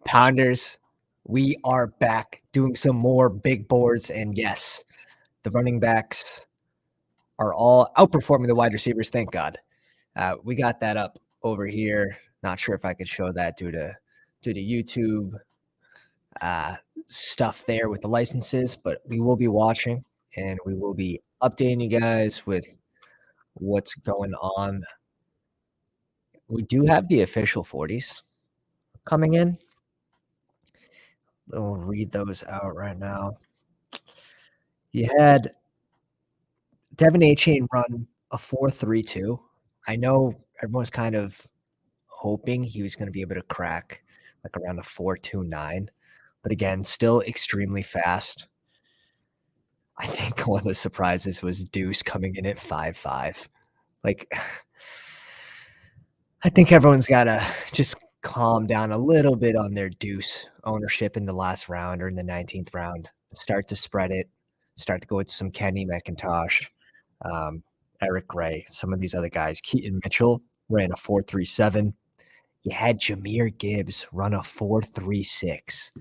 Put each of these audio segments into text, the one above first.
Pounders, we are back doing some more big boards, and yes, the running backs are all outperforming the wide receivers, thank God. We got that up over here. Not sure if I could show that due to YouTube stuff there with the licenses, but we will be watching, and we will be updating you guys with what's going on. We do have the official 40s coming in. We'll read those out right now. You had Devin A-Chain run a 4.32. I know everyone's kind of hoping he was gonna be able to crack, like, around a 4.29, but again, still extremely fast. I think one of the surprises was Deuce coming in at 5.5. Like, I think everyone's gotta just calm down a little bit on their Deuce ownership in the last round or in the 19th round. Start to spread it, start to go with some Kenny McIntosh, Eric Gray, some of these other guys. Keaton Mitchell ran a 4.37. You had Jahmyr Gibbs run a 4.36.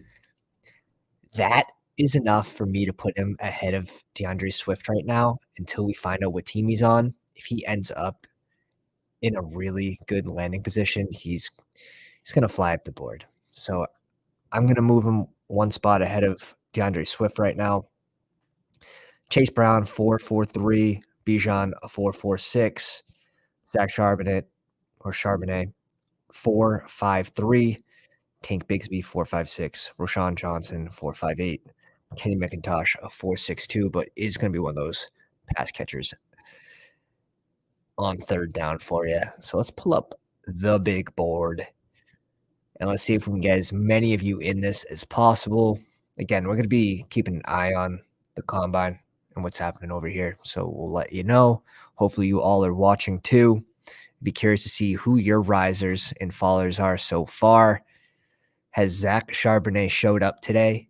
That is enough for me to put him ahead of DeAndre Swift right now until we find out what team he's on. If he ends up in a really good landing position, he's gonna fly up the board. So I'm gonna move him one spot ahead of DeAndre Swift right now. Chase Brown 4.43, Bijan a 4.46, Zach Charbonnet 4.53, Tank Bigsby 4.56, Rashawn Johnson 4.58, Kenny McIntosh a 4.62, but is going to be one of those pass catchers on third down for you. So let's pull up the big board and let's see if we can get as many of you in this as possible. Again, we're going to be keeping an eye on the combine and what's happening over here. So we'll let you know. Hopefully you all are watching too. Be curious to see who your risers and fallers are so far. Has Zach Charbonnet showed up today?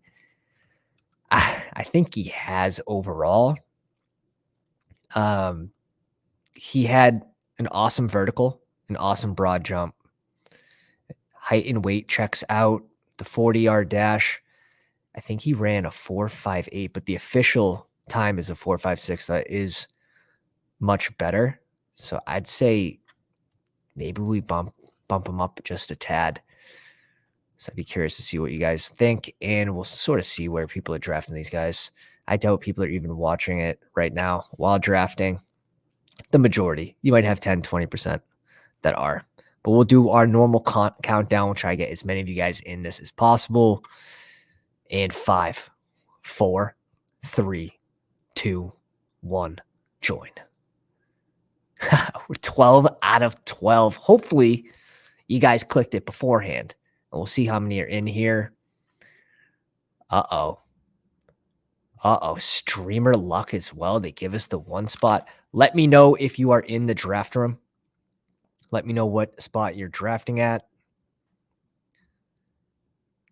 I think he has overall. He had an awesome vertical, an awesome broad jump. Height and weight checks out. The 40-yard dash, I think he ran a 4.58, but the official time is a 4.56. That is much better. So I'd say maybe we bump him up just a tad. So I'd be curious to see what you guys think, and we'll sort of see where people are drafting these guys. I doubt people are even watching it right now while drafting. The majority, you might have 10, 20% that are. But we'll do our normal countdown. We'll try to get as many of you guys in this as possible. And 5, 4, 3, 2, 1, join. We're 12 out of 12. Hopefully, you guys clicked it beforehand. And we'll see how many are in here. Uh-oh. Streamer luck as well. They give us the one spot. Let me know if you are in the draft room. Let me know what spot you're drafting at.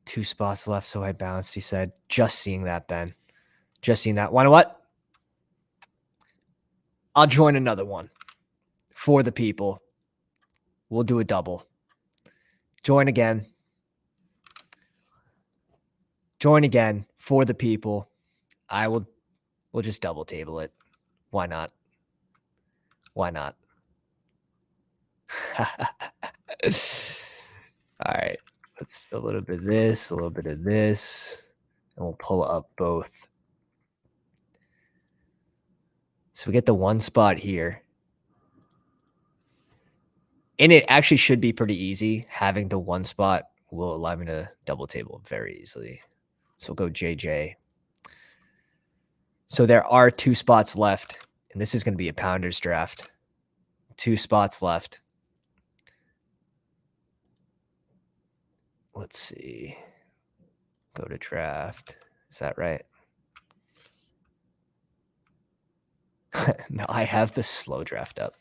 2 spots left, so I bounced. He said, just seeing that, Ben. Just seeing that. Wanna what? I'll join another one for the people. We'll do a double. Join again. Join again for the people. We'll just double table it. Why not? Why not? All right. Let's a little bit of this, a little bit of this, and we'll pull up both. So we get the one spot here. And it actually should be pretty easy. Having the one spot will allow me to double table very easily. So we'll go JJ. So there are 2 spots left, and this is going to be a Pounders draft. 2 spots left. Let's see. Go to draft. Is that right? No, I have the slow draft up.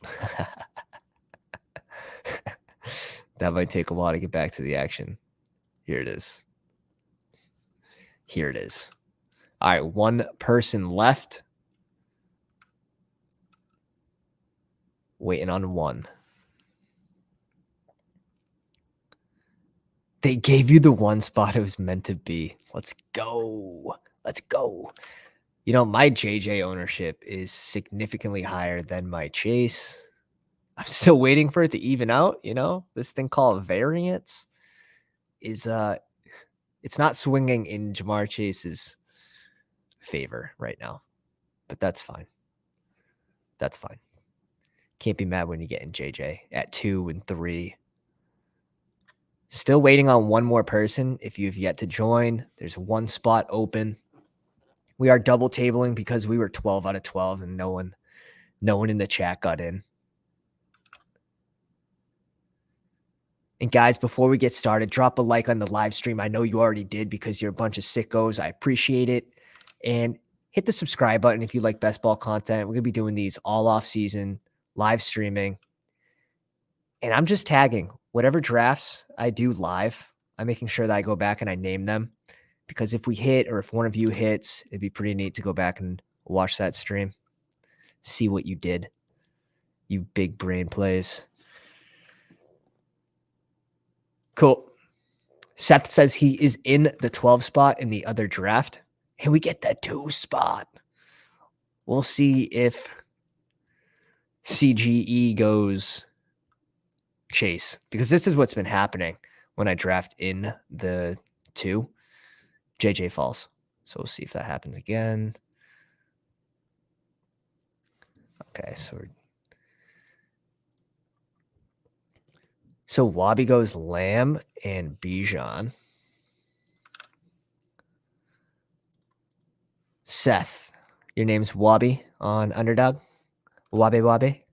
That might take a while to get back to the action. Here it is. Here it is. All right, 1 person left. Waiting on 1. They gave you the one spot it was meant to be. Let's go. Let's go. You know, my JJ ownership is significantly higher than my Chase. I'm still waiting for it to even out, you know? This thing called variance is it's not swinging in Jamar Chase's favor right now. But that's fine. That's fine. Can't be mad when you get in JJ at 2 and 3. Still waiting on one more person. If you've yet to join, there's one spot open. We are double tabling because we were 12 out of 12 and no one in the chat got in. And guys, before we get started, drop a like on the live stream. I know you already did because you're a bunch of sickos. I appreciate it. And hit the subscribe button if you like best ball content. We're going to be doing these all off season, live streaming. And I'm just tagging whatever drafts I do live. I'm making sure that I go back and I name them. Because if we hit or if one of you hits, it'd be pretty neat to go back and watch that stream. See what you did. You big brain plays. Cool. Seth says he is in the 12 spot in the other draft. And we get that 2 spot. We'll see if CGE goes Chase. Because this is what's been happening when I draft in the 2. JJ falls. So we'll see if that happens again. Okay, so Wabi goes Lamb and Bijan. Seth, your name's Wabi on Underdog. Wabi.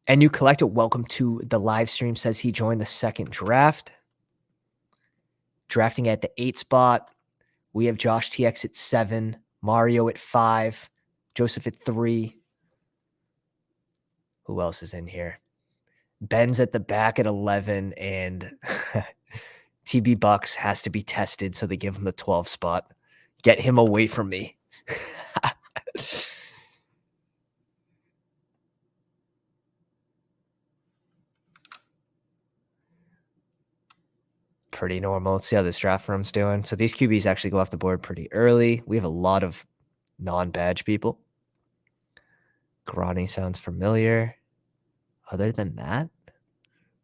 And you collect it. Welcome to the live stream. Says he joined the second draft. Drafting at the 8 spot. We have Josh TX at 7, Mario at 5, Joseph at 3. Who else is in here? Ben's at the back at 11, and TB Bucks has to be tested, so they give him the 12 spot. Get him away from me. Pretty normal. Let's see how this draft room's doing. So these QBs actually go off the board pretty early. We have a lot of non-badge people. Grani sounds familiar. Other than that,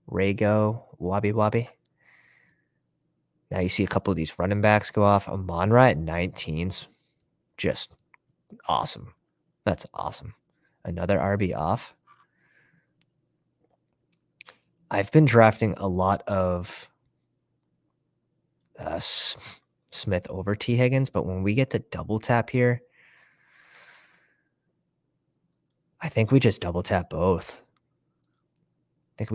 Rago, Wabi. Now you see a couple of these running backs go off. Amon-Ra at 19's just awesome. That's awesome. Another RB off. I've been drafting a lot of Smith over T. Higgins, but when we get to double tap here, I think we just double tap both. I'm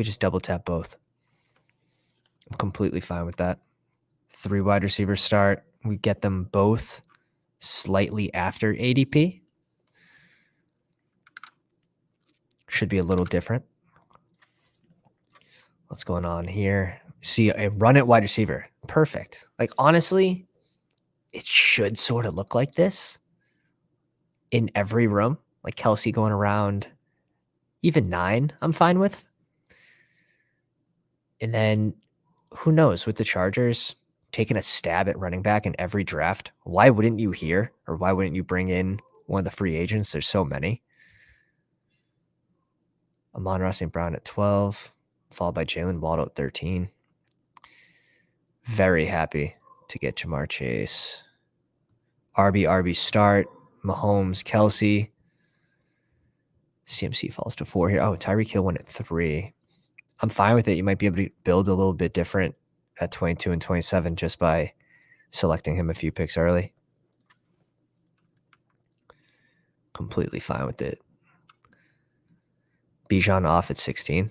completely fine with that. 3 wide receivers start. We get them both slightly after ADP. Should be a little different. What's going on here? See a run at wide receiver. Perfect. Like, honestly, it should sort of look like this in every room. Like Kelsey going around even 9, I'm fine with. And then who knows with the Chargers taking a stab at running back in every draft. Why wouldn't you here? Or why wouldn't you bring in one of the free agents? There's so many. Amon-Ra St. Brown at 12, followed by Jalen Waddle at 13. Very happy to get Jamar Chase. RB start. Mahomes, Kelsey. CMC falls to 4 here. Oh, Tyreek Hill went at 3. I'm fine with it. You might be able to build a little bit different at 22 and 27 just by selecting him a few picks early. Completely fine with it. Bijan off at 16.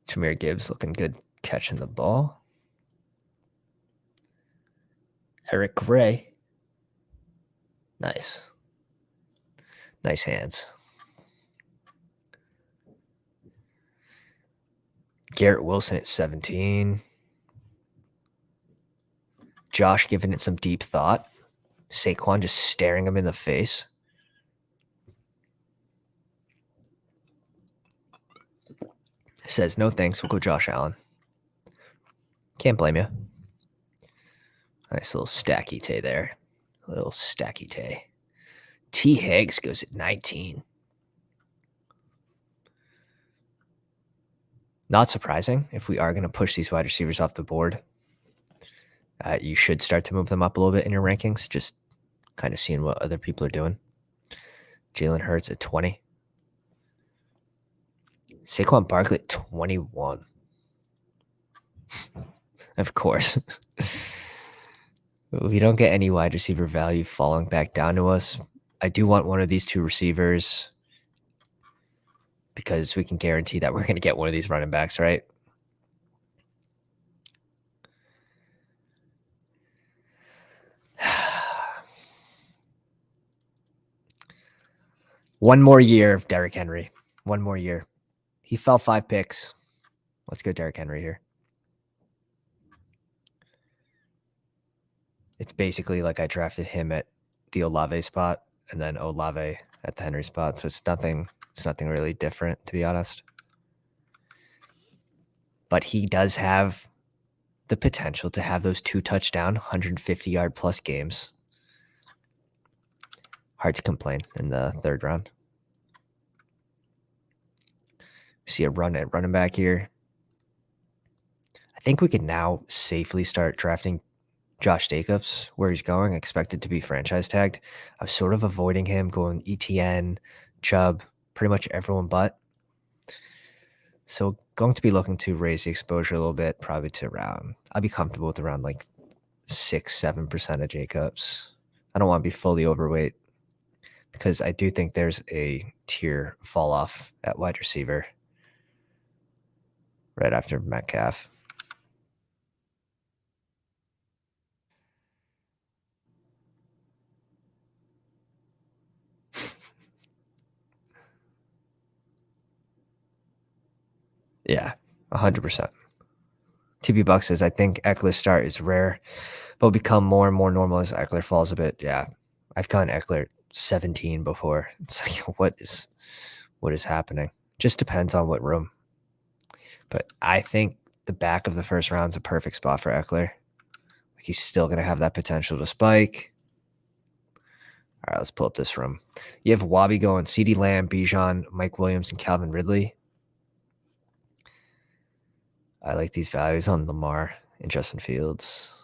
Jahmyr Gibbs looking good catching the ball. Eric Gray. Nice. Nice hands. Garrett Wilson at 17. Josh giving it some deep thought. Saquon just staring him in the face. Says no thanks. We'll go Josh Allen. Can't blame you. Nice little stacky tay there. A little stacky tay. T. Higgs goes at 19. Not surprising if we are going to push these wide receivers off the board. You should start to move them up a little bit in your rankings, just kind of seeing what other people are doing. Jalen Hurts at 20. Saquon Barkley at 21. Of course. We don't get any wide receiver value falling back down to us. I do want one of these two receivers because we can guarantee that we're going to get one of these running backs, right? One more year of Derrick Henry. One more year. He fell 5 picks. Let's go Derrick Henry here. It's basically like I drafted him at the Olave spot and then Olave at the Henry spot. So it's nothing really different, to be honest. But he does have the potential to have those 2 touchdown, 150-yard plus games. Hard to complain in the 3rd round. We see a run at running back here. I think we can now safely start drafting Josh Jacobs, where he's going, expected to be franchise tagged. I was sort of avoiding him, going ETN, Chubb, pretty much everyone but. So going to be looking to raise the exposure a little bit, probably to around, I'll be comfortable with around like 6-7% of Jacobs. I don't want to be fully overweight because I do think there's a tier fall off at wide receiver right after Metcalf. Yeah, 100%. TB Buck says, I think Eckler's start is rare, but will become more and more normal as Eckler falls a bit. Yeah, I've gotten Eckler 17 before. It's like, what is happening? Just depends on what room. But I think the back of the first round is a perfect spot for Eckler. He's still going to have that potential to spike. All right, let's pull up this room. You have Wabi going, CeeDee Lamb, Bijan, Mike Williams, and Calvin Ridley. I like these values on Lamar and Justin Fields.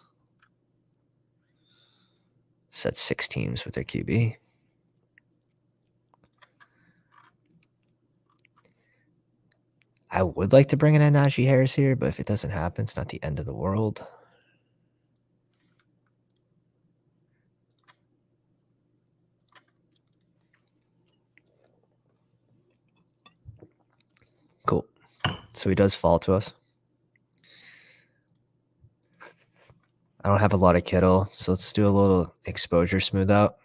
Set 6 teams with their QB. I would like to bring in a Najee Harris here, but if it doesn't happen, it's not the end of the world. Cool. So he does fall to us. I don't have a lot of Kittle, so let's do a little exposure smooth out.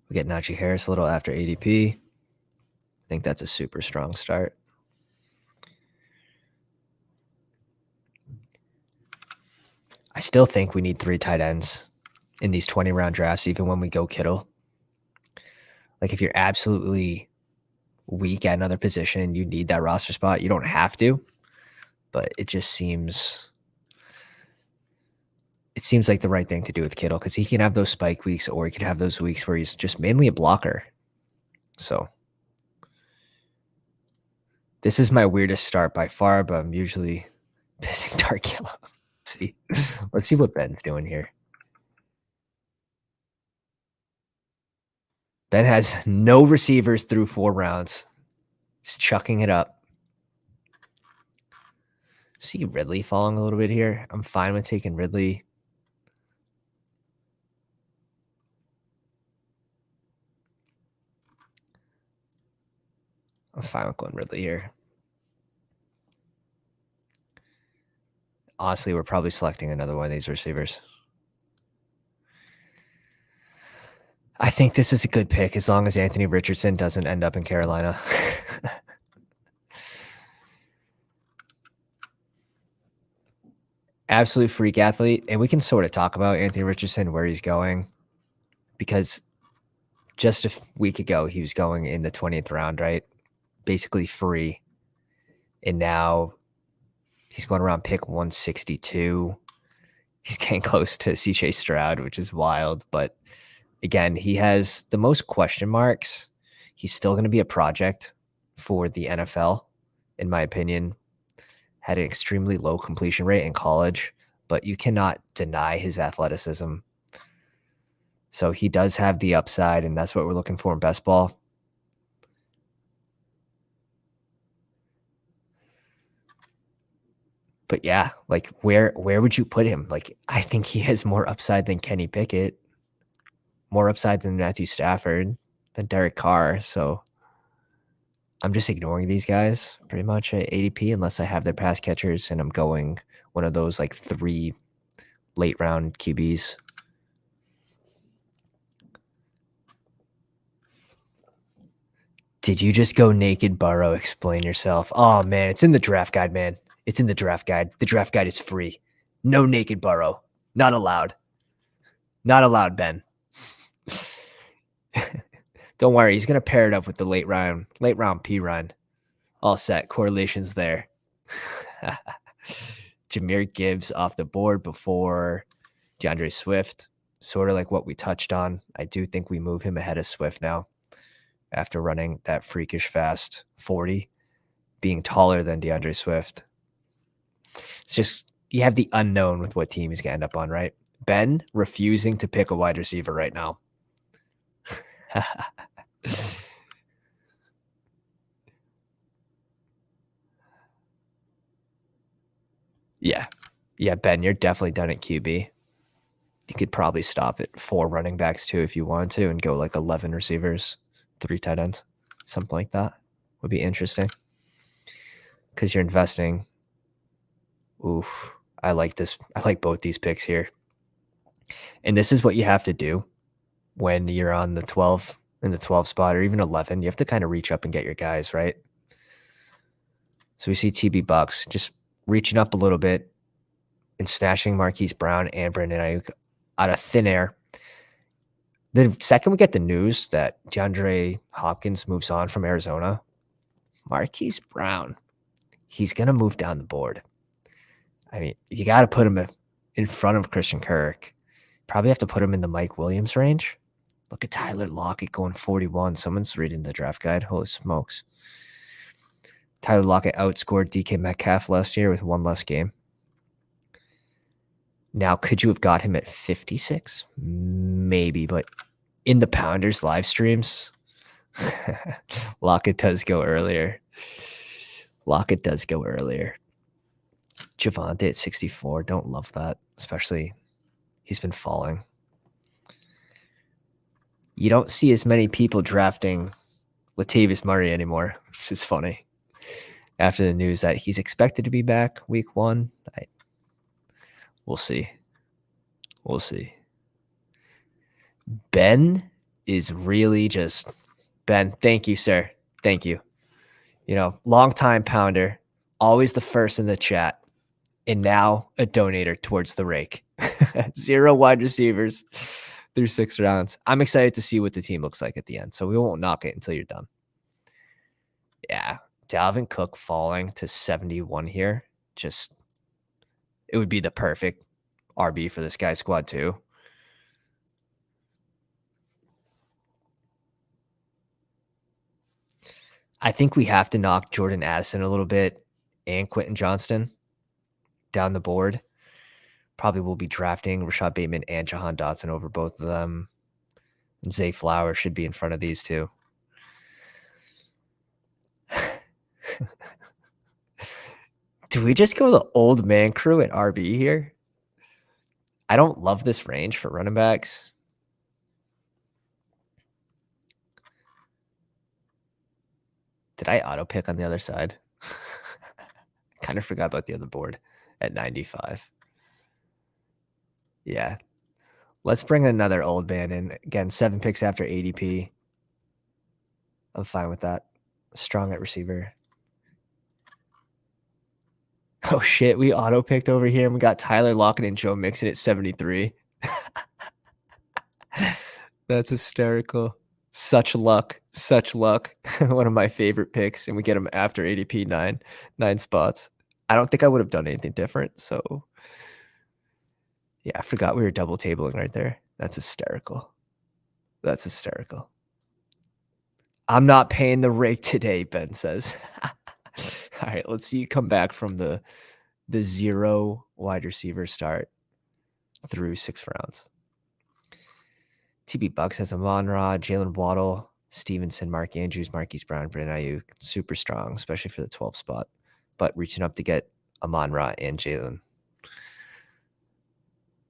We get Najee Harris a little after ADP. I think that's a super strong start. I still think we need 3 tight ends in these 20-round drafts, even when we go Kittle. Like if you're absolutely weak at another position and you need that roster spot, you don't have to, but it just seems like the right thing to do with Kittle because he can have those spike weeks or he could have those weeks where he's just mainly a blocker. So this is my weirdest start by far, but I'm usually pissing Darkilla. Let's see what Ben's doing here. Ben has no receivers through 4 rounds. Just chucking it up. See Ridley falling a little bit here. I'm fine with taking Ridley. I'm fine with going Ridley here. Honestly, we're probably selecting another one of these receivers. I think this is a good pick as long as Anthony Richardson doesn't end up in Carolina. Absolute freak athlete. And we can sort of talk about Anthony Richardson, where he's going, because just a week ago, he was going in the 20th round, right? basically free. And now he's going around pick 162. He's getting close to CJ Stroud, which is wild. But again, he has the most question marks. He's still going to be a project for the NFL, in my opinion. Had an extremely low completion rate in college, but you cannot deny his athleticism. So he does have the upside, and that's what we're looking for in best ball. But yeah, like where would you put him? Like I think he has more upside than Kenny Pickett, more upside than Matthew Stafford, than Derek Carr. So I'm just ignoring these guys pretty much at ADP unless I have their pass catchers and I'm going one of those like 3 late round QBs. Did you just go naked, Burrow? Explain yourself. Oh man, it's in the draft guide, man. It's in the draft guide. The draft guide is free. No naked Burrow. Not allowed. Not allowed, Ben. Don't worry, he's gonna pair it up with the late round P run. All set. Correlations there. Jahmyr Gibbs off the board before DeAndre Swift. Sort of like what we touched on. I do think we move him ahead of Swift now after running that freakish fast 40, being taller than DeAndre Swift. It's just you have the unknown with what team he's going to end up on, right? Ben refusing to pick a wide receiver right now. Yeah, Ben, you're definitely done at QB. You could probably stop at 4 running backs too if you wanted to and go like 11 receivers, 3 tight ends, something like that would be interesting because you're investing. Oof, I like this. I like both these picks here. And this is what you have to do when you're on the 12 in the 12 spot or even 11. You have to kind of reach up and get your guys, right? So we see TB Bucks just reaching up a little bit and snatching Marquise Brown and Brandon Ayuk out of thin air. The second we get the news that DeAndre Hopkins moves on from Arizona, Marquise Brown, he's going to move down the board. I mean, you got to put him in front of Christian Kirk. Probably have to put him in the Mike Williams range. Look at Tyler Lockett going 41. Someone's reading the draft guide. Holy smokes. Tyler Lockett outscored DK Metcalf last year with 1 less game. Now, could you have got him at 56? Maybe, but in the Pounders live streams, Lockett does go earlier. Javonte at 64. Don't love that, especially he's been falling. You don't see as many people drafting Latavius Murray anymore, which is funny. After the news that he's expected to be back week 1, we'll see. We'll see. Ben is really just Ben. Thank you, sir. Thank you. You know, longtime pounder, always the first in the chat, and now a donator towards the rake. 0 wide receivers through 6 rounds. I'm excited to see what the team looks like at the end, so we won't knock it until you're done. Yeah, Dalvin Cook falling to 71 here. Just, it would be the perfect RB for this guy's squad too. I think we have to knock Jordan Addison a little bit and Quentin Johnston down the board. Probably will be drafting Rashad Bateman and Jahan Dotson over both of them. And Zay Flowers should be in front of these two. Do we just go the old man crew at RB here? I don't love this range for running backs. Did I auto pick on the other side? Kind of forgot about the other board at 95. Yeah. Let's bring another old man in. Again, 7 picks after ADP. I'm fine with that. Strong at receiver. Oh, shit. We auto-picked over here, and we got Tyler Lockett and Joe Mixon at 73. That's hysterical. Such luck. Such luck. One of my favorite picks, and we get him after ADP 9 spots. I don't think I would have done anything different. So yeah, I forgot we were double tabling right there. That's hysterical. That's hysterical. I'm not paying the rake today, Ben says. All right, let's see you come back from the 0 wide receiver start through 6 rounds. TB Bucks has Amon-Ra, Jalen Waddle, Stevenson, Mark Andrews, Marquise Brown, Brandon Ayuk. Super strong, especially for the 12 spot. But reaching up to get Amon-Ra and Jalen.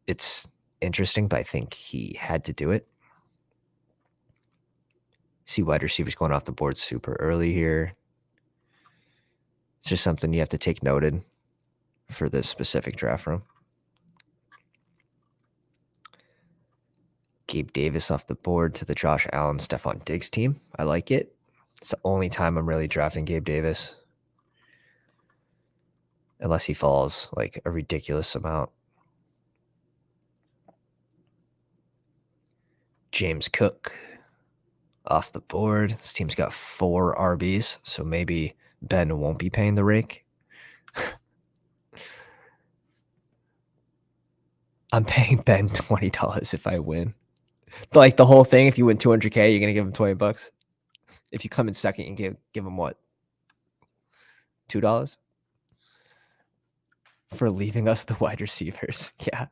It's interesting, but I think he had to do it. See wide receivers going off the board super early here. It's just something you have to take noted for this specific draft room. Gabe Davis off the board to the Josh Allen, Stephon Diggs team. I like it. It's the only time I'm really drafting Gabe Davis. Unless he falls like a ridiculous amount. James Cook off the board. This team's got 4 RBs, so maybe Ben won't be paying the rake. I'm paying Ben $20 if I win. Like the whole thing, if you win 200K, you're going to give him $20. If you come in second, you can give him what? $2? For leaving us the wide receivers. Yeah.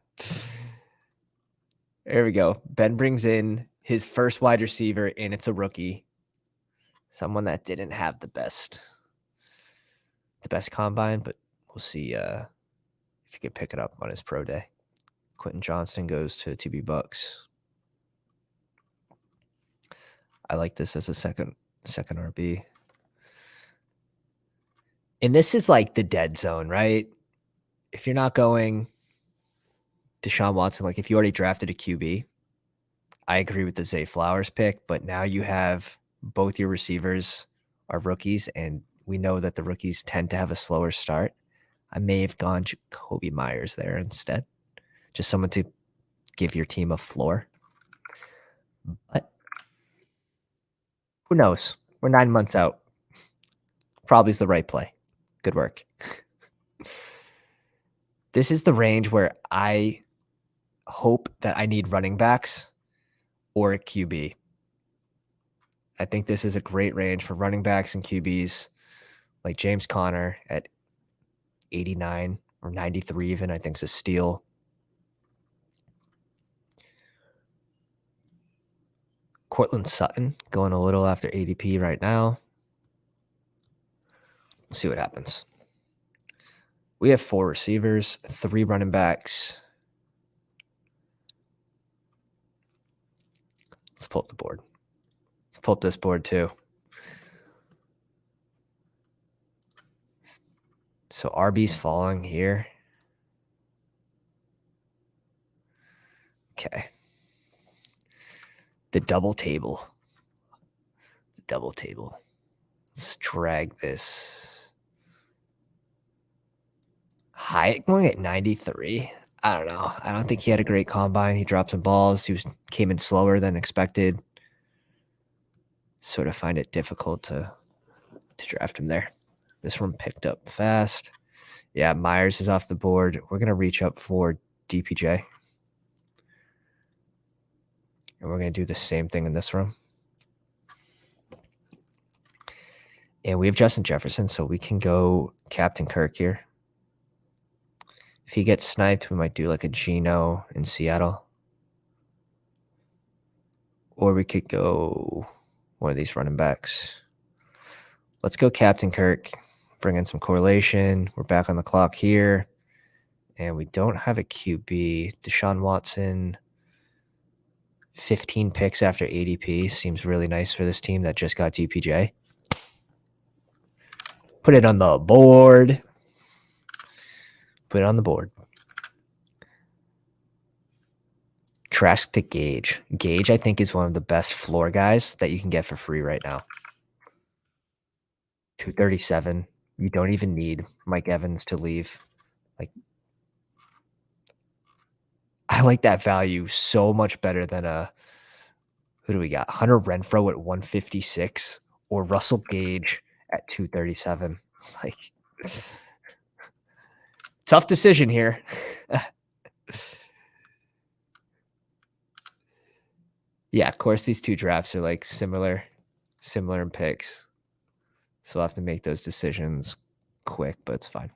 There we go. Ben brings in his first wide receiver, and it's a rookie. Someone that didn't have the best combine, but we'll see if he can pick it up on his pro day. Quentin Johnston goes to TB Bucks. I like this as a second RB. And this is like the dead zone, right? If you're not going Deshaun Watson, like if you already drafted a QB, I agree with the Zay Flowers pick, but now you have both your receivers are rookies, and we know that the rookies tend to have a slower start. I may have gone Jacoby Myers there instead. Just someone to give your team a floor. But who knows? We're 9 months out. Probably is the right play. Good work. This is the range where I hope that I need running backs or a QB. I think this is a great range for running backs and QBs, like James Conner at 89 or 93 even, I think is a steal. Cortland Sutton going a little after ADP right now. We'll see what happens. We have 4 receivers, 3 running backs. Let's pull up the board. Let's pull up this board too. So RB's falling here. Okay. The double table. Let's drag this. Hyatt going at 93. I don't know. I don't think he had a great combine. He dropped some balls. He came in slower than expected. Sort of find it difficult to draft him there. This one picked up fast. Yeah, Myers is off the board. We're going to reach up for DPJ. And we're going to do the same thing in this room. And we have Justin Jefferson, so we can go Captain Kirk here. If he gets sniped, we might do like a Geno in Seattle. Or we could go one of these running backs. Let's go Captain Kirk. Bring in some correlation. We're back on the clock here. And we don't have a QB. Deshaun Watson, 15 picks after ADP. Seems really nice for this team that just got DPJ. Put it on the board. Put it on the board. Trask to Gage. Gage, I think, is one of the best floor guys that you can get for free right now. 237. You don't even need Mike Evans to leave. Like, I like that value so much better than a Who do we got? Hunter Renfrow at 156 or Russell Gage at 237. Like, tough decision here. Yeah, of course, these two drafts are like similar in picks. So we'll have to make those decisions quick, but it's fine.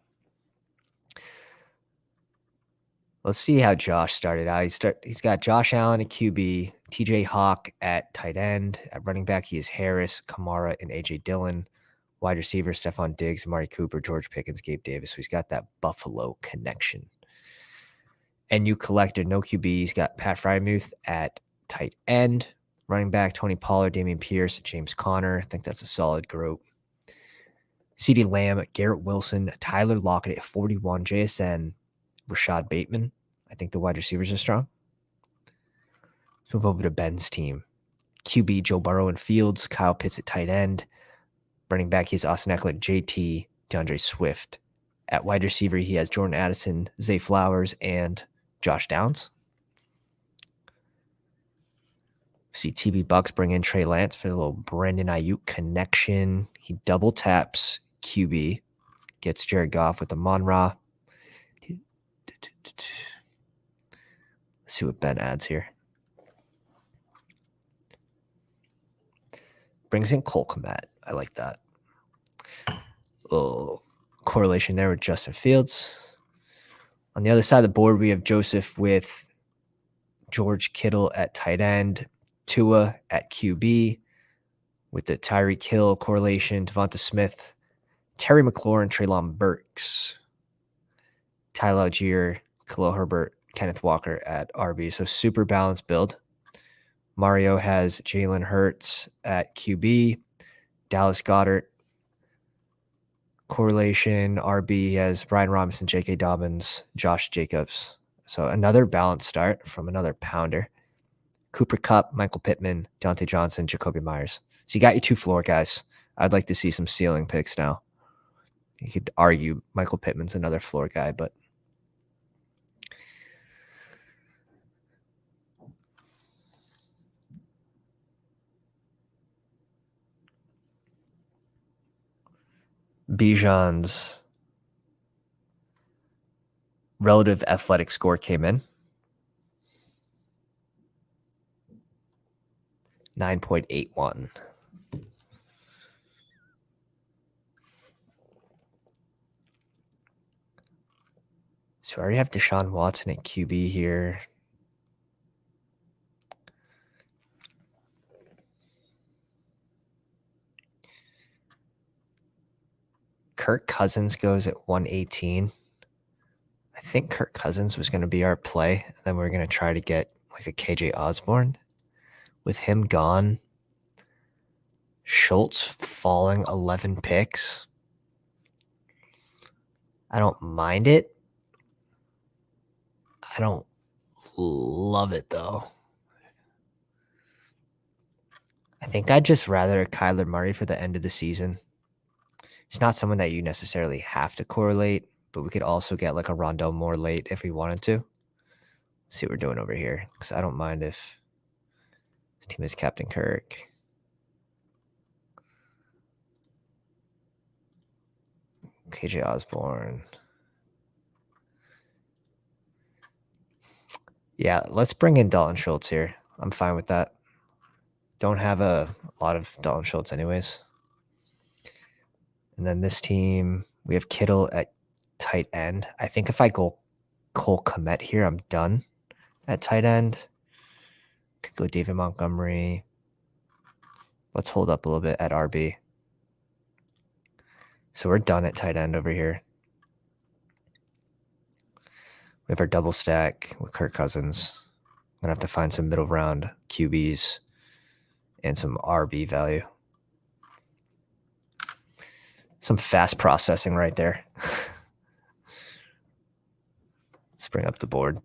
Let's see how Josh started out. He's got Josh Allen at QB, TJ Hawk at tight end. At running back, he has Harris, Kamara, and AJ Dillon. Wide receiver, Stephon Diggs, Amari Cooper, George Pickens, Gabe Davis. So he's got that Buffalo connection. And you collected no QB. He's got Pat Frymuth at tight end. Running back, Tony Pollard, Damian Pierce, James Conner. I think that's a solid group. CeeDee Lamb, Garrett Wilson, Tyler Lockett at 41, JSN, Rashad Bateman. I think the wide receivers are strong. Let's move over to Ben's team. QB, Joe Burrow and Fields, Kyle Pitts at tight end. Running back, he has Austin Eckler, JT, DeAndre Swift. At wide receiver, he has Jordan Addison, Zay Flowers, and Josh Downs. See TB Bucks bring in Trey Lance for the little Brandon Ayuk connection. He double taps QB, gets Jared Goff with the Monra. Let's see what Ben adds here. Brings in Cole Kmet. I like that. Little correlation there with Justin Fields. On the other side of the board, we have Joseph with George Kittle at tight end, Tua at QB, with the Tyreek Hill correlation, Devonta Smith, Terry McLaurin, Treylon Burks, Tyler Algier, Khalil Herbert, Kenneth Walker at RB. So super balanced build. Mario has Jalen Hurts at QB, Dallas Goedert correlation, RB has Brian Robinson, J.K. Dobbins, Josh Jacobs. So another balanced start from another pounder. Cooper Kupp, Michael Pittman, Deontay Johnson, Jacoby Myers. So you got your two floor guys. I'd like to see some ceiling picks now. You could argue Michael Pittman's another floor guy, but Bijan's relative athletic score came in. 9.81. So I already have Deshaun Watson at QB here. Kirk Cousins goes at 118. I think Kirk Cousins was going to be our play. And then we're going to try to get like a KJ Osborne. With him gone, Schultz falling 11 picks. I don't mind it. I don't love it, though. I think I'd just rather Kyler Murray for the end of the season. He's not someone that you necessarily have to correlate, but we could also get like a Rondell Moore late if we wanted to. Let's see what we're doing over here, because I don't mind if this team is Captain Kirk. KJ Osborne. Yeah, let's bring in Dalton Schultz here. I'm fine with that. Don't have a lot of Dalton Schultz anyways. And then this team, we have Kittle at tight end. I think if I go Cole Kmet here, I'm done at tight end. Could go David Montgomery. Let's hold up a little bit at RB. So we're done at tight end over here. We have our double stack with Kirk Cousins. I'm going to have to find some middle round QBs and some RB value. Some fast processing right there. Let's bring up the board.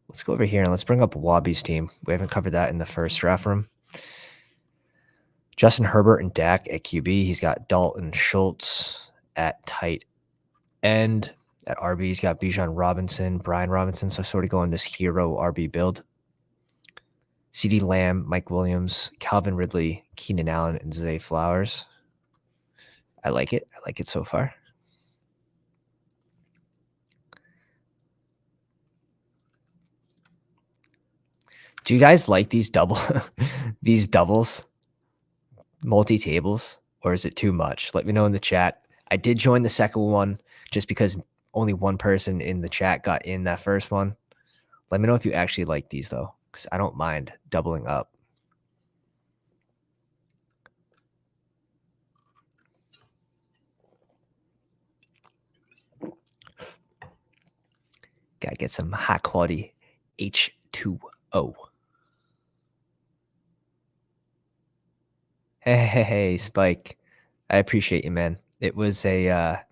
Let's go over here and let's bring up Wobby's team. We haven't covered that in the first draft room. Justin Herbert and Dak at QB. He's got Dalton Schultz at tight end. At RB, he's got Bijan Robinson, Brian Robinson. So sort of going this hero RB build. CeeDee Lamb, Mike Williams, Calvin Ridley, Keenan Allen, and Zay Flowers. I like it. I like it so far. Do you guys like these these doubles, multi-tables, or is it too much? Let me know in the chat. I did join the second one just because only one person in the chat got in that first one. Let me know if you actually like these though, because I don't mind doubling up. Gotta get some high quality H2O. Hey, Spike. I appreciate you, man. It was an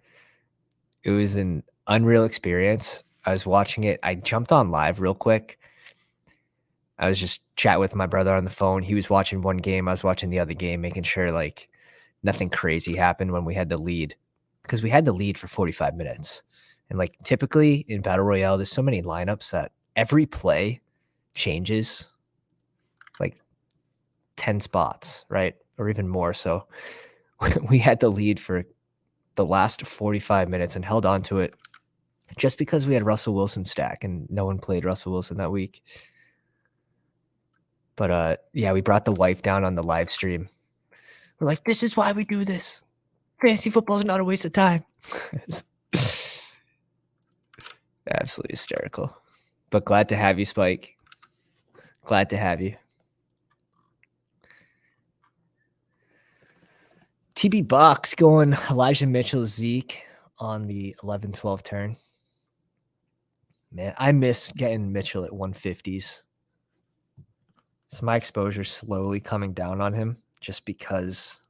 unreal experience. I was watching it. I jumped on live real quick. I was just chatting with my brother on the phone. He was watching one game. I was watching the other game, making sure like nothing crazy happened when we had the lead, because we had the lead for 45 minutes. And like typically in Battle Royale, there's so many lineups that every play changes like 10 spots, right? Or even more. So we had the lead for the last 45 minutes and held on to it just because we had Russell Wilson stack and no one played Russell Wilson that week. But yeah, we brought the wife down on the live stream. We're like, this is why we do this. Fantasy football is not a waste of time. Absolutely hysterical. But glad to have you, Spike. Glad to have you. TB Bucks going Elijah Mitchell, Zeke on the 11-12 turn. Man, I miss getting Mitchell at 150s. So my exposure slowly coming down on him just because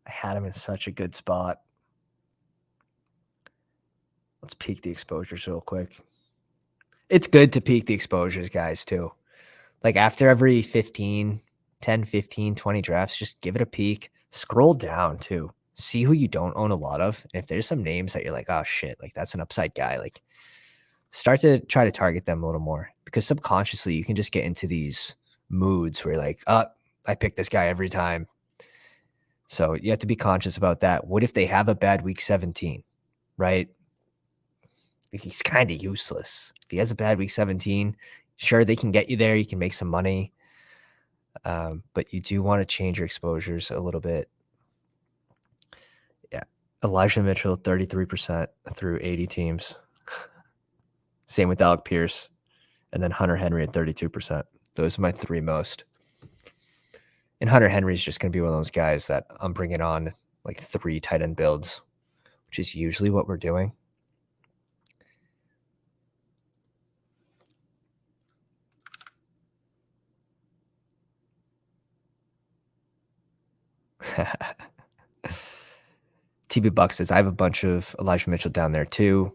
I had him in such a good spot. Let's peek the exposures real quick. It's good to peek the exposures, guys, too. Like after every 10, 15, 20 drafts, just give it a peek. Scroll down too. See who you don't own a lot of. And if there's some names that you're like, oh shit, like that's an upside guy, like start to try to target them a little more, because subconsciously you can just get into these moods where you're like, oh, I pick this guy every time. So you have to be conscious about that. What if they have a bad week 17, right? He's kind of useless. If he has a bad week 17, sure, they can get you there. You can make some money. But you do want to change your exposures a little bit. Yeah. Elijah Mitchell, 33% through 80 teams. Same with Alec Pierce. And then Hunter Henry at 32%. Those are my three most. And Hunter Henry is just going to be one of those guys that I'm bringing on like 3 tight end builds, which is usually what we're doing. TB Buck says, I have a bunch of Elijah Mitchell down there too.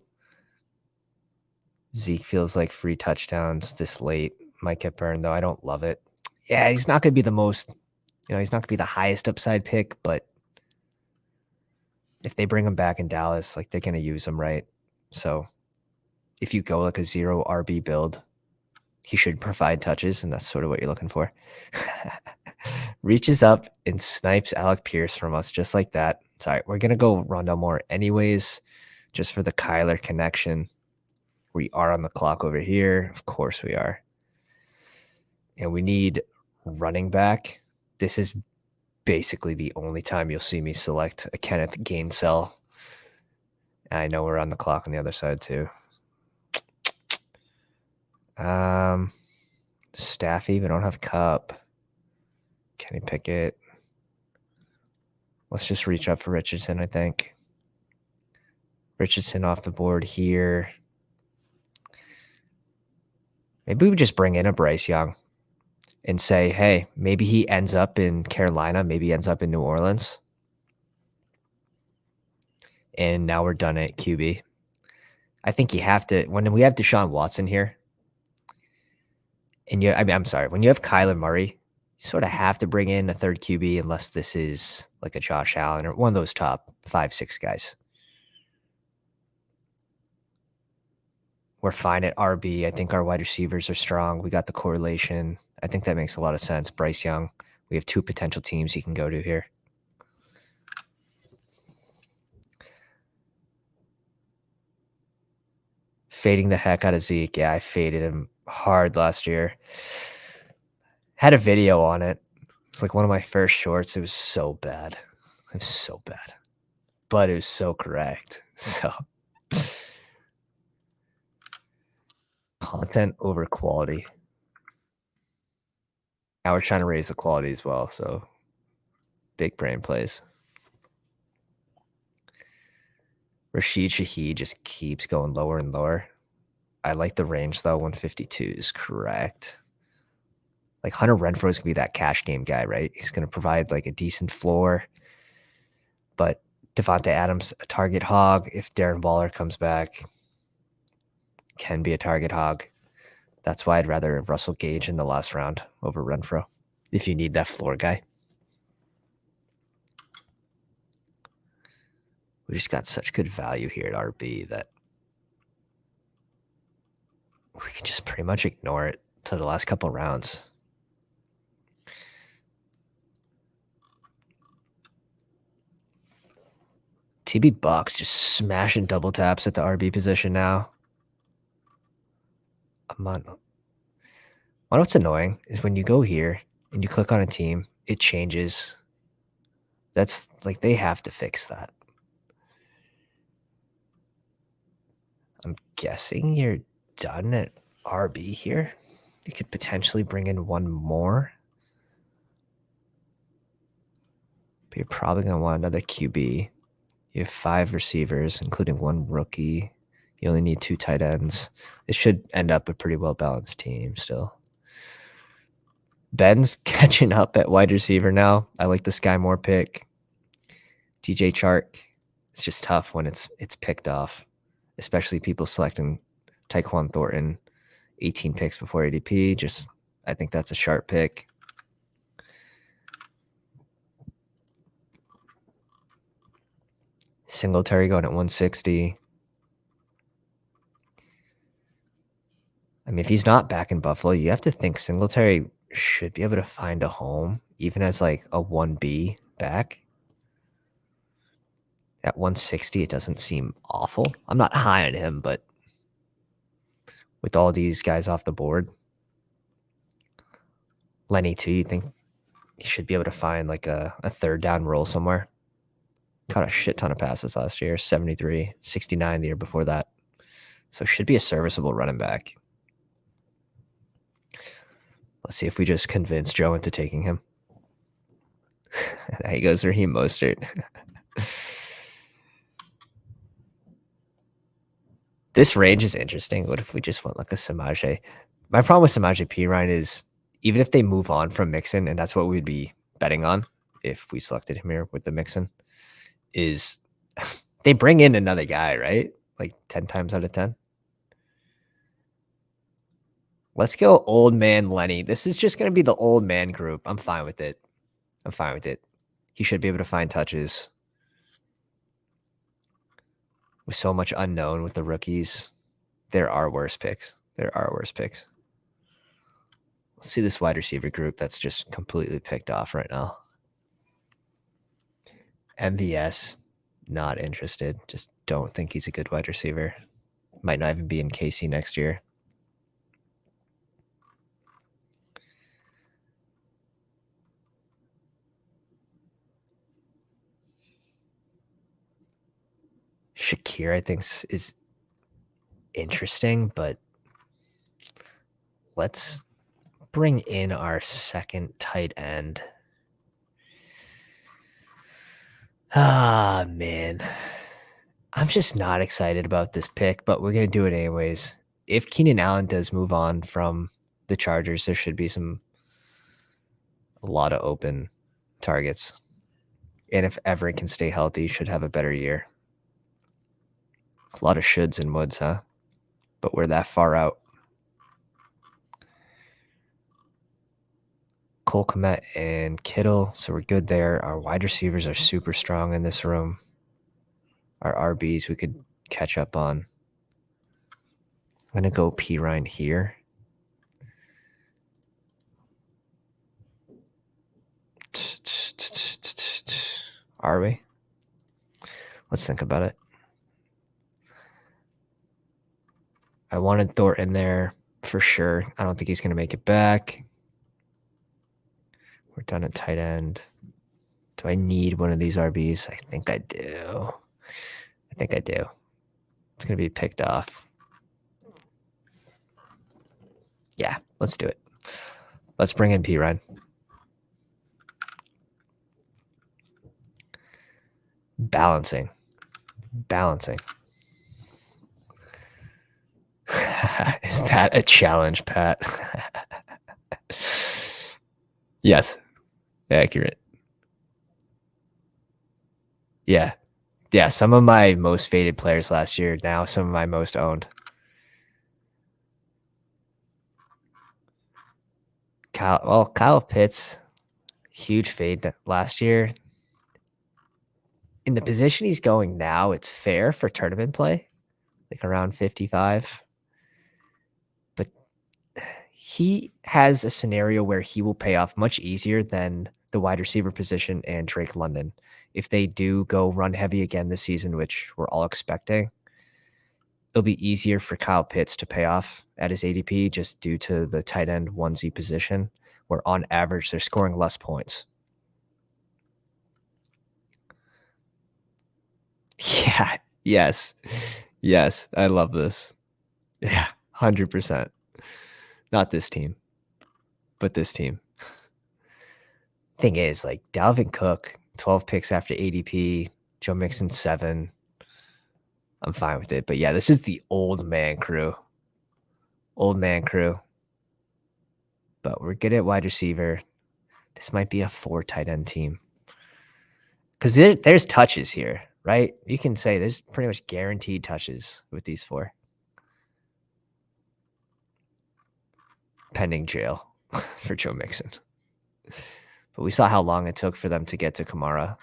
Zeke feels like free touchdowns this late. Might get burned, though. I don't love it. Yeah, he's not going to be the most, he's not going to be the highest upside pick, but if they bring him back in Dallas, like they're going to use him, right? So if you go like a 0 RB build, he should provide touches, and that's sort of what you're looking for. Reaches up and snipes Alec Pierce from us just like that. Sorry, we're going to go Rondell Moore anyways, just for the Kyler connection. We are on the clock over here. Of course we are. And we need running back. This is basically the only time you'll see me select a Kenneth Gainsell. I know we're on the clock on the other side too. Staffy, we don't have Cup. Kenny Pickett. Let's just reach up for Richardson, I think. Richardson off the board here. Maybe we just bring in a Bryce Young and say, hey, maybe he ends up in Carolina. Maybe he ends up in New Orleans. And now we're done at QB. I think you have to, when we have Deshaun Watson here, and when you have Kyler Murray, you sort of have to bring in a third QB unless this is like a Josh Allen or one of those top 5-6 guys. We're fine at RB. I think our wide receivers are strong. We got the correlation. I think that makes a lot of sense. Bryce Young. We have 2 potential teams he can go to here. Fading the heck out of Zeke. Yeah, I faded him hard last year. Had a video on it. It's like one of my first shorts. It was so bad. It was so bad. But it was so correct. So content over quality. Now we're trying to raise the quality as well. So big brain plays. Rashid Shaheed just keeps going lower and lower. I like the range though. 152 is correct. Like Hunter Renfrow is gonna be that cash game guy, right? He's gonna provide like a decent floor. But Devontae Adams, a target hog. If Darren Waller comes back, can be a target hog. That's why I'd rather Russell Gage in the last round over Renfrow if you need that floor guy. We just got such good value here at RB that we can just pretty much ignore it to the last couple rounds. TB Bucks just smashing double taps at the RB position now. I'm on. What's annoying is when you go here and you click on a team, it changes. That's like they have to fix that. I'm guessing you're done at RB here. You could potentially bring in one more. But you're probably going to want another QB. You have 5 receivers, including 1 rookie. You only need 2 tight ends. It should end up a pretty well-balanced team still. Ben's catching up at wide receiver now. I like the Sky Moore pick. DJ Chark. It's just tough when it's picked off, especially people selecting Tyquan Thornton 18 picks before ADP. I think that's a sharp pick. Singletary going at 160. I mean, if he's not back in Buffalo, you have to think Singletary should be able to find a home, even as like a 1B back. At 160, it doesn't seem awful. I'm not high on him, but with all these guys off the board, Lenny too, you think he should be able to find like a third down role somewhere? Caught a shit ton of passes last year, 73, 69 the year before that. So should be a serviceable running back. Let's see if we just convince Joe into taking him. There he goes, Raheem Mostert. This range is interesting. What if we just want like a Samaje? My problem with Samaje Perine is even if they move on from Mixon, and that's what we'd be betting on if we selected him here with the Mixon, is they bring in another guy, right? Like 10 times out of 10. Let's go old man Lenny. This is just going to be the old man group. I'm fine with it. I'm fine with it. He should be able to find touches. With so much unknown with the rookies, there are worse picks. There are worse picks. Let's see this wide receiver group that's just completely picked off right now. MVS, not interested. Just don't think he's a good wide receiver. Might not even be in KC next year. Shakir, I think, is interesting, but let's bring in our second tight end. Ah, man. I'm just not excited about this pick, but we're going to do it anyways. If Keenan Allen does move on from the Chargers, there should be a lot of open targets. And if Everett can stay healthy, he should have a better year. A lot of shoulds and woulds, huh? But we're that far out. Cole Kmet and Kittle, so we're good there. Our wide receivers are super strong in this room. Our RBs we could catch up on. I'm going to go Perine here. Are we? Let's think about it. I wanted Thornton there for sure. I don't think he's going to make it back. We're done at tight end. Do I need one of these RBs? I think I do. It's going to be picked off. Yeah, let's do it. Let's bring in P. Ryan. Balancing. Is that a challenge, Pat? Yes. Accurate. Yeah. Yeah, some of my most faded players last year, now some of my most owned. Kyle Pitts, huge fade last year. In the position he's going now, it's fair for tournament play, like around 55. But he has a scenario where he will pay off much easier than the wide receiver position and Drake London. If they do go run heavy again this season, which we're all expecting, it'll be easier for Kyle Pitts to pay off at his ADP just due to the tight end 1Z position, where on average they're scoring less points. Yeah. Yes. I love this. Yeah. 100%. Not this team, but this team. Thing is, like Dalvin Cook, 12 picks after ADP, Joe Mixon 7. I'm fine with it. But yeah, this is the old man crew. But we're good at wide receiver. This might be a 4 tight end team. Because there's touches here, right? You can say there's pretty much guaranteed touches with these 4. Pending jail for Joe Mixon. But we saw how long it took for them to get to Kamara.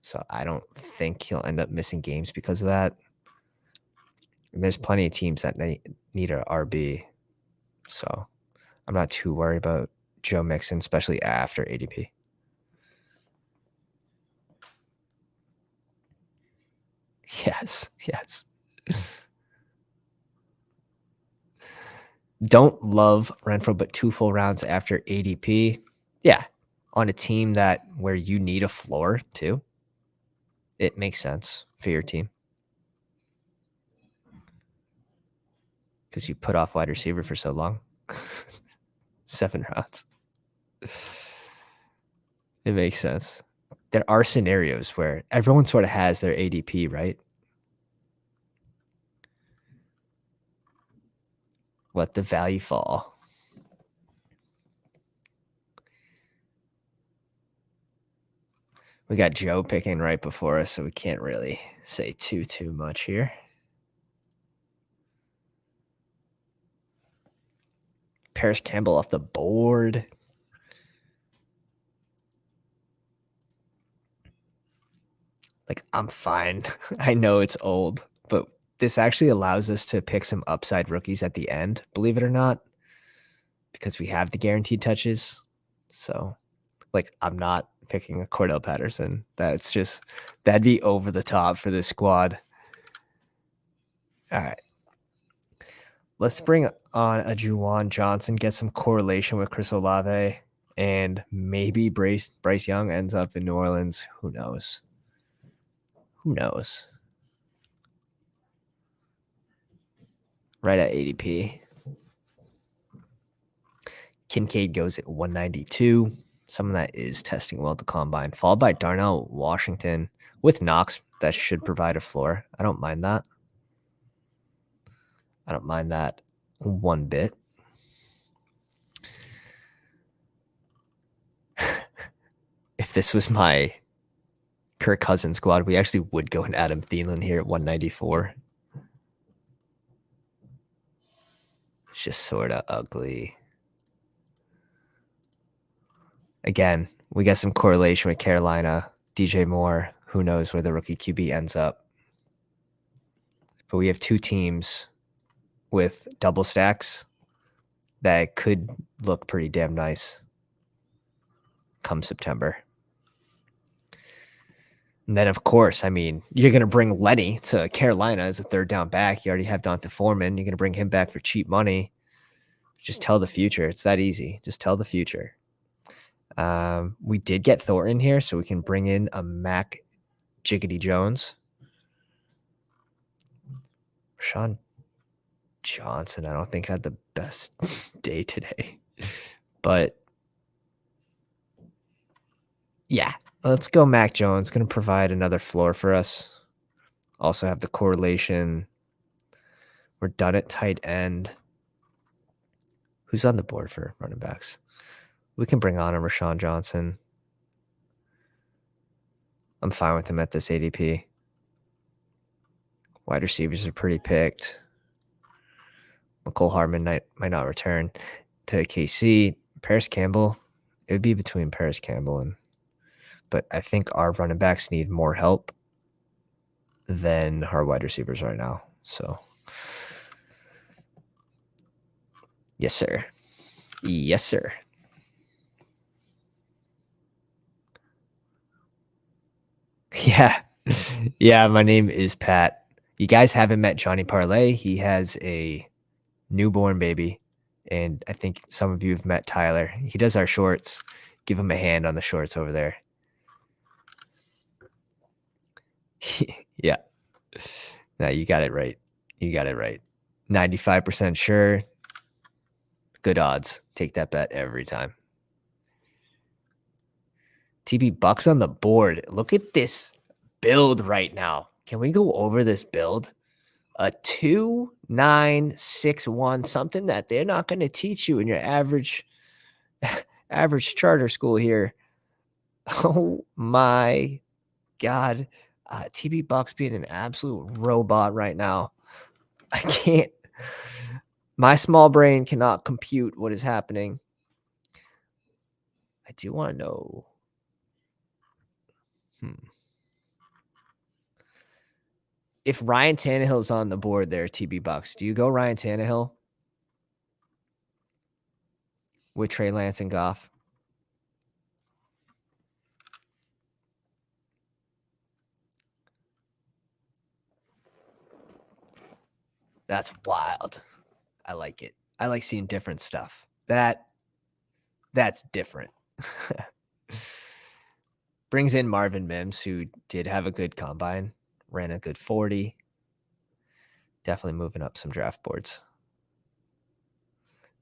So I don't think he'll end up missing games because of that. And there's plenty of teams that need an RB. So I'm not too worried about Joe Mixon, especially after ADP. Yes. Don't love Renfro, but 2 full rounds after ADP. Yeah. On a team where you need a floor too. It makes sense for your team. Because you put off wide receiver for so long. 7 rounds. It makes sense. There are scenarios where everyone sort of has their ADP, right? Let the value fall. We got Joe picking right before us, so we can't really say too much here. Paris Campbell off the board. Like, I'm fine. I know it's old, but this actually allows us to pick some upside rookies at the end, believe it or not, because we have the guaranteed touches. So, like, I'm not picking a Cordell Patterson. That'd be over the top for this squad. All right. Let's bring on a Juwan Johnson, get some correlation with Chris Olave, and maybe Bryce Young ends up in New Orleans. Who knows? Right at ADP. Kincaid goes at 192. Someone that is testing well at the combine, followed by Darnell Washington with Knox. That should provide a floor. I don't mind that. One bit. If this was my Kirk Cousins squad, we actually would go in Adam Thielen here at 194. It's just sort of ugly. Again, we got some correlation with Carolina. DJ Moore, who knows where the rookie QB ends up. But we have 2 teams with double stacks that could look pretty damn nice come September. And then, of course, I mean, you're going to bring Lenny to Carolina as a third down back. You already have Donta Foreman. You're going to bring him back for cheap money. Just tell the future. It's that easy. Just tell the future. We did get Thornton here, so we can bring in a Mac Jiggity Jones. Sean Johnson, I don't think had the best day today. But yeah, let's go Mac Jones. Going to provide another floor for us. Also have the correlation. We're done at tight end. Who's on the board for running backs? We can bring on a Rashawn Johnson. I'm fine with him at this ADP. Wide receivers are pretty picked. McCole Hardman might not return to KC. Paris Campbell, it would be between Paris Campbell and, but I think our running backs need more help than our wide receivers right now. So, yes, sir. Yes, sir. Yeah. Yeah, my name is Pat. You guys haven't met Johnny Parlay. He has a newborn baby. And I think some of you have met Tyler. He does our shorts. Give him a hand on the shorts over there. Yeah. No, you got it right. You got it right. 95% sure. Good odds. Take that bet every time. TB Bucks on the board. Look at this build right now. Can we go over this build? A 2-9-6-1, something that they're not going to teach you in your average charter school here. Oh my God. TB Bucks being an absolute robot right now. I can't. My small brain cannot compute what is happening. I do want to know. If Ryan Tannehill's on the board there, TB Bucks, do you go Ryan Tannehill with Trey Lance and Goff? That's wild. I like it. I like seeing different stuff. That's different. Brings in Marvin Mims, who did have a good combine, ran a good 40. Definitely moving up some draft boards.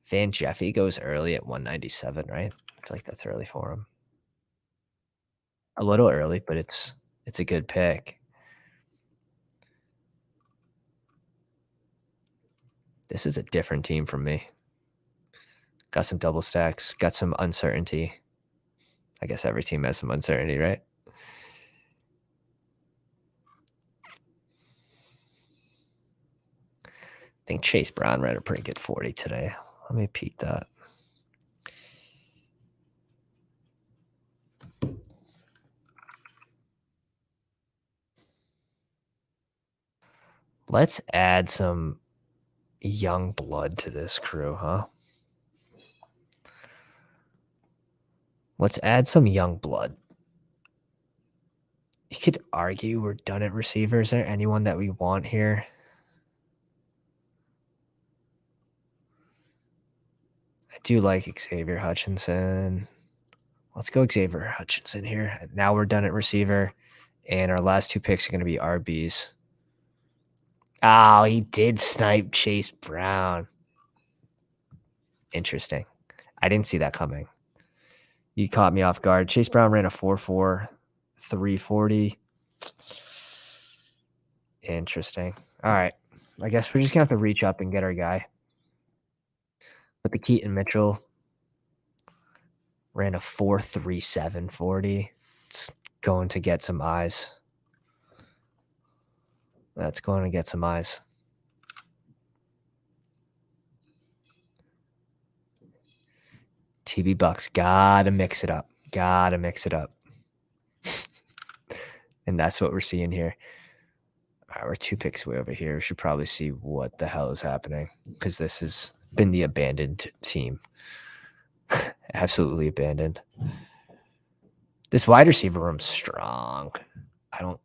Van Jeffy goes early at 197, right? I feel like that's early for him. A little early, but it's a good pick. This is a different team from me. Got some double stacks, got some uncertainty. I guess every team has some uncertainty, right? I think Chase Brown ran a pretty good 40 today. Let me peek that. Let's add some young blood to this crew, huh? Let's add some young blood. You could argue we're done at receiver. Is there anyone that we want here? I do like Xavier Hutchinson. Let's go Xavier Hutchinson here. Now we're done at receiver, and our last two picks are going to be RBs. Oh, he did snipe Chase Brown. Interesting. I didn't see that coming. You caught me off guard. Chase Brown ran a 4.4, 340. Interesting. All right. I guess we're just going to have to reach up and get our guy. But the Keaton Mitchell ran a 4.37 40. It's going to get some eyes. That's going to get some eyes. TB Bucks, gotta mix it up. Gotta mix it up. And that's what we're seeing here. All right, we're 2 picks way over here. We should probably see what the hell is happening, because this has been the abandoned team. Absolutely abandoned. This wide receiver room's strong. I don't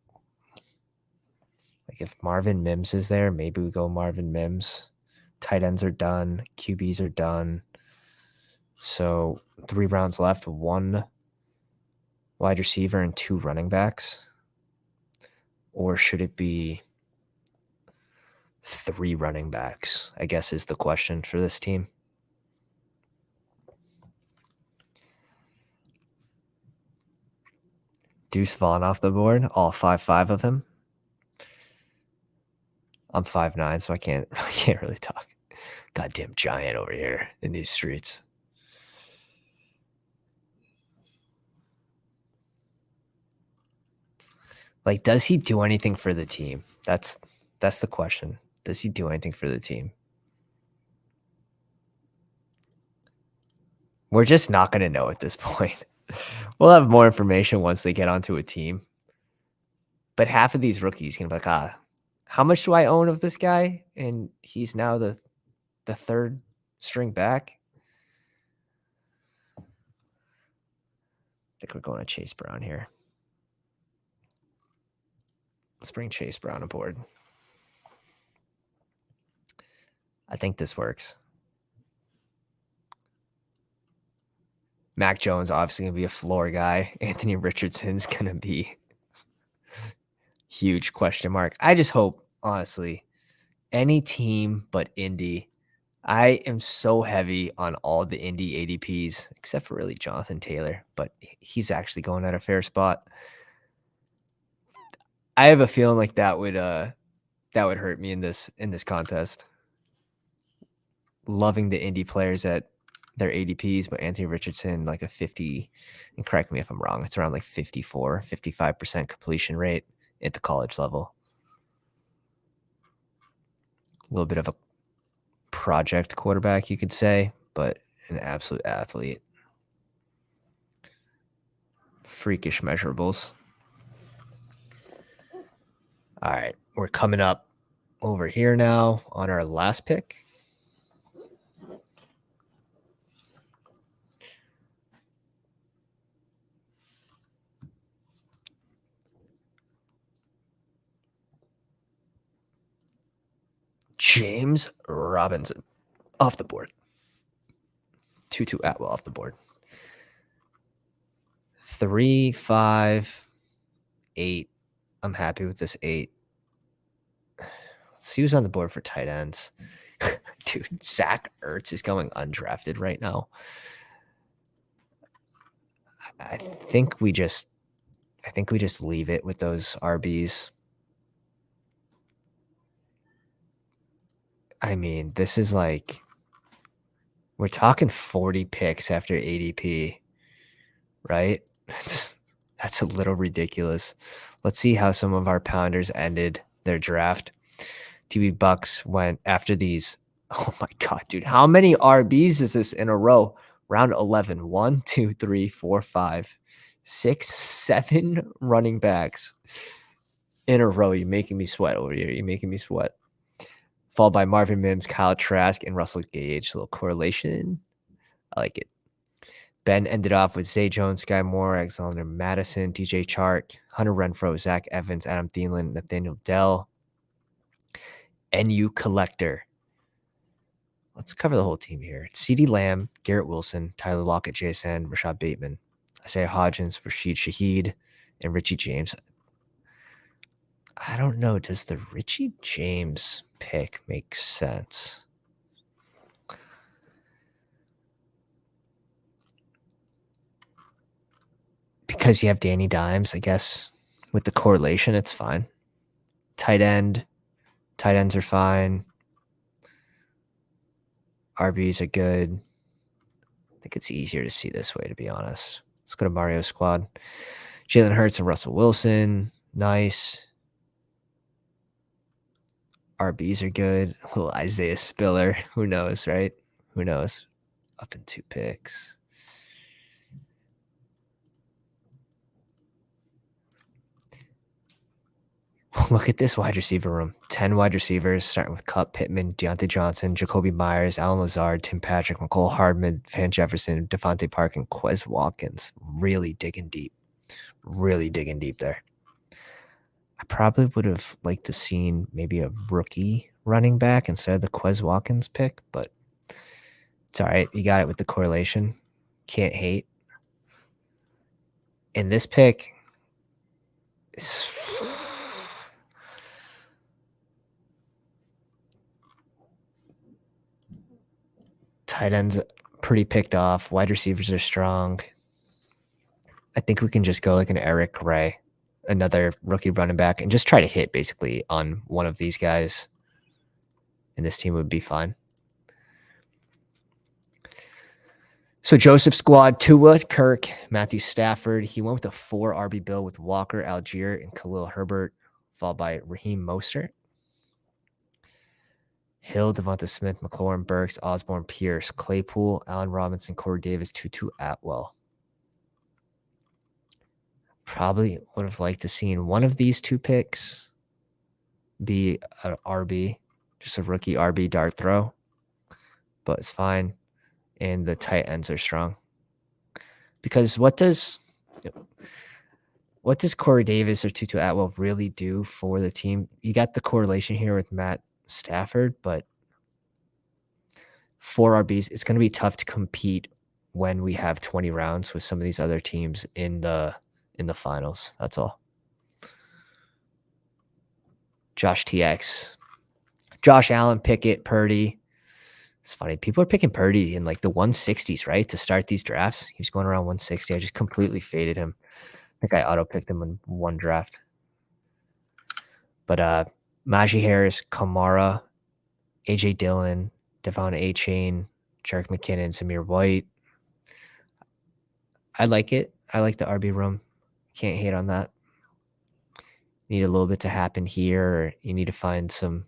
like if Marvin Mims is there, maybe we go Marvin Mims. Tight ends are done. QBs are done. So 3 rounds left, 1 wide receiver and 2 running backs. Or should it be 3 running backs, I guess is the question for this team. Deuce Vaughn off the board, all 5'5" of him. I'm 5'9", so I can't really talk. Goddamn giant over here in these streets. Like, does he do anything for the team? That's the question. Does he do anything for the team? We're just not going to know at this point. We'll have more information once they get onto a team. But half of these rookies can be like, how much do I own of this guy? And he's now the 3rd string back. I think we're going to Chase Brown here. Let's bring Chase Brown aboard. I think this works. Mac Jones obviously going to be a floor guy. Anthony Richardson's going to be huge question mark. I just hope, honestly, any team but Indy. I am so heavy on all the Indy ADPs, except for really Jonathan Taylor, but he's actually going at a fair spot. I have a feeling like that would hurt me in this contest. Loving the Indy players at their ADPs, but Anthony Richardson, like a 50, and correct me if I'm wrong, it's around like 54, 55% completion rate at the college level. A little bit of a project quarterback, you could say, but an absolute athlete. Freakish measurables. All right, we're coming up over here now on our last pick. James Robinson off the board. Tutu Atwell off the board. 3, 5, 8. I'm happy with this 8. Let's see who's on the board for tight ends. Dude, Zach Ertz is going undrafted right now. I think we just leave it with those RBs. I mean, this is like we're talking 40 picks after ADP, right? That's a little ridiculous. Let's see how some of our pounders ended their draft. TB Bucks went after these. Oh my God, dude. How many RBs is this in a row? Round 11. 1, 2, 3, 4, 5, 6, 7 running backs in a row. You're making me sweat over here. You're making me sweat. Followed by Marvin Mims, Kyle Trask, and Russell Gage. A little correlation. I like it. Ben ended off with Zay Jones, Sky Moore, Alexander Madison, DJ Chark, Hunter Renfrow, Zach Evans, Adam Thielen, Nathaniel Dell, NU Collector. Let's cover the whole team here. CeeDee Lamb, Garrett Wilson, Tyler Lockett, JSN, Rashad Bateman, Isaiah Hodgins, Rashid Shaheed, and Richie James. I don't know. Does the Richie James pick make sense? Because you have Danny Dimes, I guess, with the correlation, it's fine. Tight ends are fine. RBs are good. I think it's easier to see this way, to be honest. Let's go to Mario Squad. Jalen Hurts and Russell Wilson. Nice. RBs are good. A little Isaiah Spiller. Who knows, right? Who knows? Up in 2 picks. Look at this wide receiver room. 10 wide receivers, starting with Kupp, Pittman, Deontay Johnson, Jacoby Myers, Alan Lazard, Tim Patrick, McCole Hardman, Van Jefferson, Devontae Park, and Quez Watkins. Really digging deep. Really digging deep there. I probably would have liked to seen maybe a rookie running back instead of the Quez Watkins pick, but it's all right. You got it with the correlation. Can't hate. And this pick is tight ends pretty picked off. Wide receivers are strong. I think we can just go like an Eric Ray, another rookie running back, and just try to hit basically on one of these guys. And this team would be fine. So Joseph squad, Tua, Kirk, Matthew Stafford. He went with a 4 RB bill with Walker, Algier, and Khalil Herbert, followed by Raheem Mostert. Hill, Devonta Smith, McLaurin, Burks, Osborne, Pierce, Claypool, Allen Robinson, Corey Davis, Tutu Atwell. Probably would have liked to seen one of these 2 picks be an RB, just a rookie RB dart throw, but it's fine. And the tight ends are strong. Because what does Corey Davis or Tutu Atwell really do for the team? You got the correlation here with Matt Stafford, but 4 RBs, it's going to be tough to compete when we have 20 rounds with some of these other teams in the finals. That's all. Josh TX. Josh Allen, Pickett, Purdy. It's funny. People are picking Purdy in like the 160s, right? To start these drafts. He was going around 160. I just completely faded him. I think I auto-picked him in one draft. But Najee Harris, Kamara, A.J. Dillon, Devon A-Chain, Jerick McKinnon, Samir White. I like it. I like the RB room. Can't hate on that. Need a little bit to happen here. Or you need to find some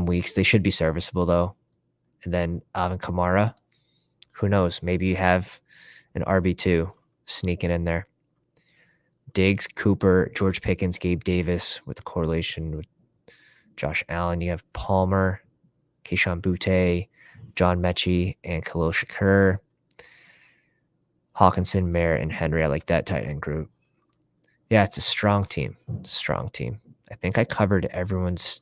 weeks. They should be serviceable, though. And then Alvin Kamara. Who knows? Maybe you have an RB2 sneaking in there. Diggs, Cooper, George Pickens, Gabe Davis with the correlation with Josh Allen. You have Palmer, Keyshawn Butte, John Mechie, and Khalil Shakur. Hawkinson, Merritt, and Henry. I like that tight end group. Yeah, it's a strong team. Strong team. I think I covered everyone's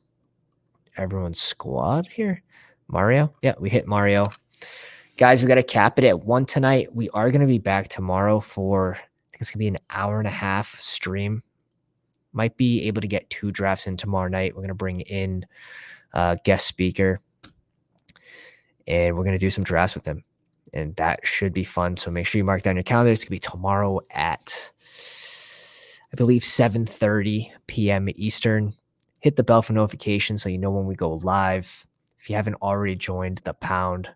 squad here. Mario? Yeah, we hit Mario. Guys, we got to cap it at 1 tonight. We are going to be back tomorrow for, I think it's going to be an hour and a half stream. Might be able to get 2 drafts in tomorrow night. We're going to bring in a guest speaker, and we're going to do some drafts with him. And that should be fun. So make sure you mark down your calendar. It's going to be tomorrow at, I believe, 7:30 p.m. Eastern. Hit the bell for notifications so you know when we go live. If you haven't already joined the Pound,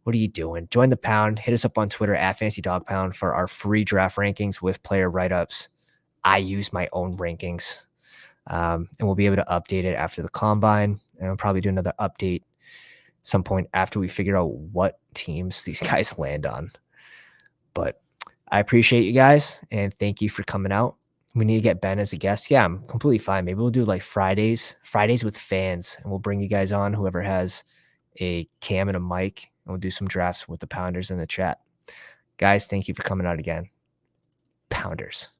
what are you doing? Join the Pound. Hit us up on Twitter at FantasyDogPound for our free draft rankings with player write-ups. I use my own rankings, and we'll be able to update it after the combine. And I'll probably do another update some point after we figure out what teams these guys land on. But I appreciate you guys, and thank you for coming out. We need to get Ben as a guest. Yeah, I'm completely fine. Maybe we'll do like Fridays with fans, and we'll bring you guys on, whoever has a cam and a mic, and we'll do some drafts with the Pounders in the chat. Guys, thank you for coming out again. Pounders.